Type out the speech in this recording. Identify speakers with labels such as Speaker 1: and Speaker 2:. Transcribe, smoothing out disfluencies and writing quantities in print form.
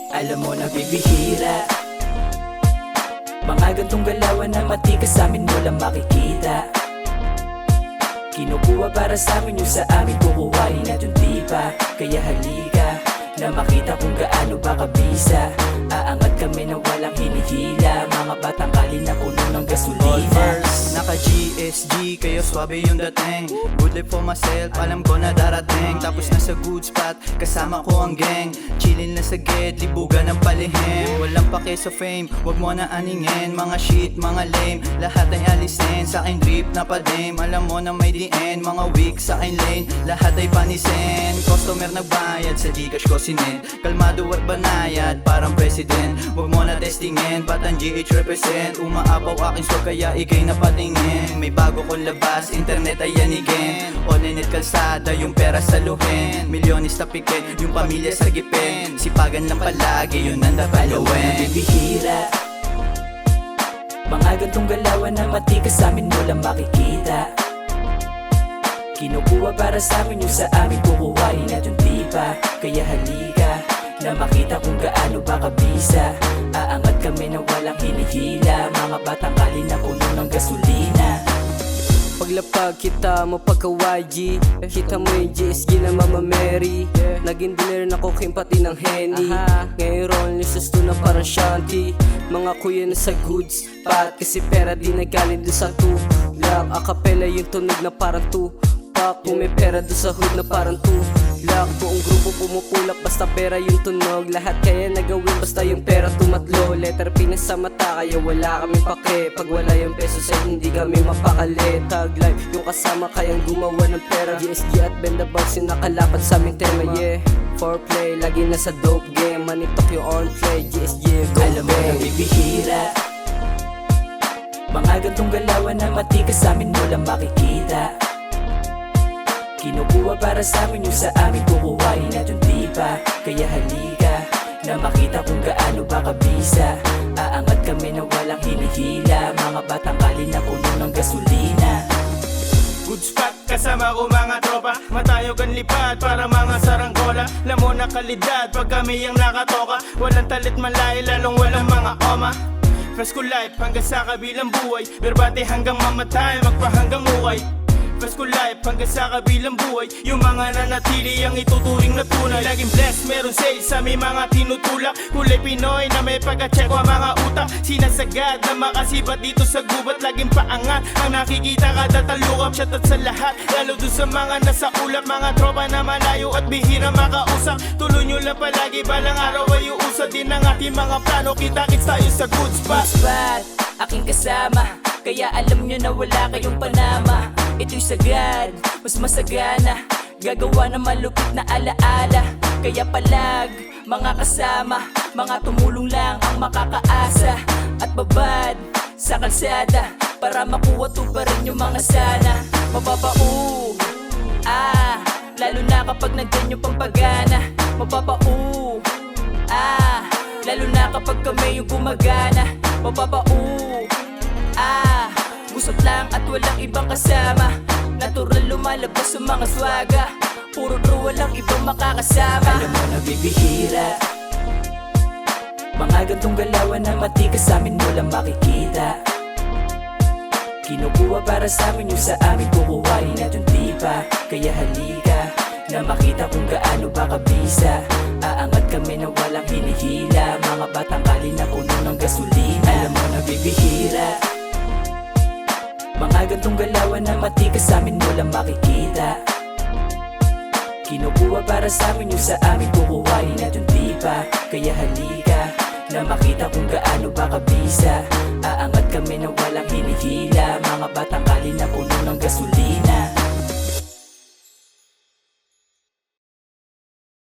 Speaker 1: Alam mo na bibihira, mga gantong galawan na matikas sa amin mo lang makikita. Kinukuha para sa amin yung sa amin kukuhain at yung tipa. Kaya halika na makita kung gaano ba kabisa. Aangat kami na walang hinihila, mga batang kali na puno ng gasolina.
Speaker 2: All first, naka GSG, kayo swabe yung dating. Good life for myself, alam ko na darating. Tapos nasa good spot, kasama ko ang gang. Chillin na sa gate, libugan ng palihim. Walang pake sa fame, wag mo na aningin. Mga shit, mga lame, lahat ay alisin. Sa akin drip na pa-dame, alam mo na may DN. Mga weak sa akin lane, lahat ay panisin. Customer nagbayad, sa Gcash ko sinend. Kalmado at banayad, parang president. Wag mo na testingin, ba't ang GH represent. Umaapaw aking swag kaya ikay napatingin. May bago kong labas, internet ay yanigin. Online at kalsada, yung pera saluhin. Milyones tapikin, yung pamilya sa gipin. Sipagan lang palagi, yun ang dapalawin.
Speaker 1: Bibihira, mga gantong galawan na matikas sa amin mo lang makikita. Kinukuha para sa amin yung sa amin kukuhain at yung tipa. Kaya halika na makita kung gaano ba kabisa. Aangat kami na walang hinihila, mga batang kali na puno ng gasolina.
Speaker 3: Paglapag kita mo pagka-YG, kita mo yung GSG na Mama Mary. Naging dealer na cocaine pati ng Henny. Ngayon roll nisos to na parang shanty. Mga kuya na sa goods spot, kasi pera di nagaling dun sa tulak. Acapella yung tunog na parang tupak. Kung may pera dun sa hood na parang tulak. Buong grupo pumupulak basta pera yung tunog. Lahat kaya nagawin basta yung pera tumatlo. Letter P na sa mata kaya wala kami pake. Pag wala yung peso sa hindi kami mapakali. Tag life yung kasama kayang gumawa ng pera. GSG at Benda Bugs yung nakalapat sa aming tema, yeah. Foreplay, lagi na sa dope game. Manitok yung on play, GSG, go.
Speaker 1: Alam mo na bibihira, mga gantong galawan na matikas sa amin mo lang makikita. Kinukuha para sa amin yung sa amin kukuhain at yung tipa. Kaya halika na makita kung gaano ba kabisa. Aangat kami na walang hinihila, mga batang kali na puno ng gasolina.
Speaker 4: Good spot, kasama ko mga tropa. Matayog ang lipad para mga saranggola. Lamo na kalidad pag kami ang nakatoka. Walang talit malay, lalong walang mga oma. Fresco life hanggang sa kabilang buhay. Berbate hanggang mamatay, magpahanggang ukay. Fresco life hanggang sa kabilang buhay. Yung mga nanatili ang ituturing na tunay. Laging blessed, meron sale sa may mga tinutulak. Kulay Pinoy na may pagka-check ang mga utak. Sinasagad na makasibat dito sa gubat. Laging paangat ang nakikita kada talukap. Shoutout sa lahat, lalo dun sa mga nasa ulap. Mga tropa na malayo at bihira makausap. Tuloy nyo lang palagi, balang araw ay uusad din ang ating mga plano. Kita-kits tayo sa good spot.
Speaker 1: Good spot, aking kasama, kaya alam nyo na wala kayong panama. Ito'y sagad, mas masagana, gagawa ng malupit na alaala. Kaya palag, mga kasama, mga tumulong lang ang makakaasa. At babad sa kalsada, para makuha to pa rin yung mga sana. Mapapau, lalo na kapag nandyan yung pampagana. Mapapau, lalo na kapag kami yung gumagana. Mapapau, gusot lang at walang ibang kasama. Natural lumalabas sa mga swaga. Puro true, walang ibang makakasama. Alam mo na bibihira, mga gantong galawan na matikas sa amin mo lang makikita. Kinukuha para sa amin yung sa amin kukuhain at yung tipa. Kaya halika na makita kung gaano ba kabisa. Aangat kami na walang hinihila, mga batang kali na puno ng gasolina. Alam mo na bibihira, mga gantong galawan na matikas sa amin mo lang makikita. Kinukuha para sa amin yung sa amin kukuhain at yung tipa. Kaya halika